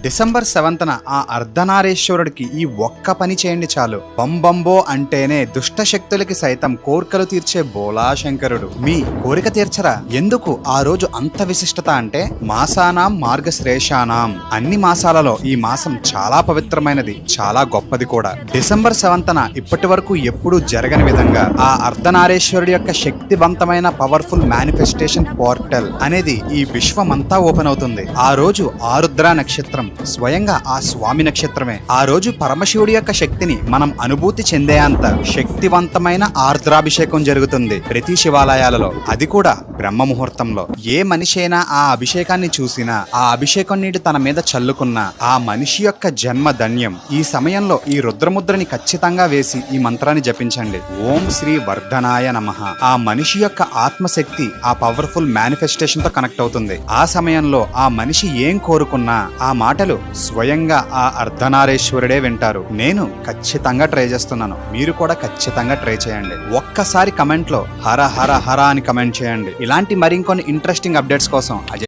December 7న ఆ అర్ధనారీశ్వరుడికి ఈ ఒక్క పని చేయండి చాలు. బంబంబో అంటేనే దుష్ట శక్తులకి సైతం కోరికలు తీర్చే బోలాశంకరుడు. మీ కోరిక తీర్చరా? ఎందుకు ఆ రోజు అంత విశిష్టత అంటే మాసానాం మార్గశ్రేషానాం. అన్ని మాసాలలో ఈ మాసం చాలా పవిత్రమైనది, చాలా గొప్పది కూడా. డిసెంబర్ 7న ఇప్పటి వరకు ఎప్పుడూ జరగని విధంగా ఆ అర్ధనారీశ్వరుడి యొక్క శక్తివంతమైన పవర్ఫుల్ మేనిఫెస్టేషన్ పోర్టల్ అనేది ఈ విశ్వమంతా ఓపెన్ అవుతుంది. ఆ రోజు ఆరుద్ర నక్షత్రం స్వయంగా ఆ స్వామి నక్షత్రమే. ఆ రోజు పరమశివుడి యొక్క శక్తిని మనం అనుభూతి చెందేంత శక్తివంతమైన ఆర్ద్రాభిషేకం జరుగుతుంది ప్రతి శివాలయాలలో, అది కూడా బ్రహ్మ ముహూర్తంలో. ఏ మనిషి అయినా ఆ అభిషేకాన్ని చూసినా, ఆ అభిషేకం నీటి తన మీద చల్లుకున్నా ఆ మనిషి యొక్క జన్మ ధన్యం. ఈ సమయంలో ఈ రుద్రముద్రని ఖచ్చితంగా వేసి ఈ మంత్రాన్ని జపించండి. ఓం శ్రీ వర్ధనాయ నమః. ఆ మనిషి యొక్క ఆత్మశక్తి ఆ పవర్ఫుల్ మేనిఫెస్టేషన్ తో కనెక్ట్ అవుతుంది. ఆ సమయంలో ఆ మనిషి ఏం కోరుకున్నా ఆ మాటలు స్వయంగా ఆ అర్ధనారీశ్వరుడే వింటారు. నేను ఖచ్చితంగా ట్రై చేస్తున్నాను, మీరు కూడా ఖచ్చితంగా ట్రై చేయండి. ఒక్కసారి కమెంట్ లో హర హర హర అని కమెంట్ చేయండి. ఇలాంటి మరికొన్ని ఇంట్రెస్టింగ్ అప్డేట్స్ కోసం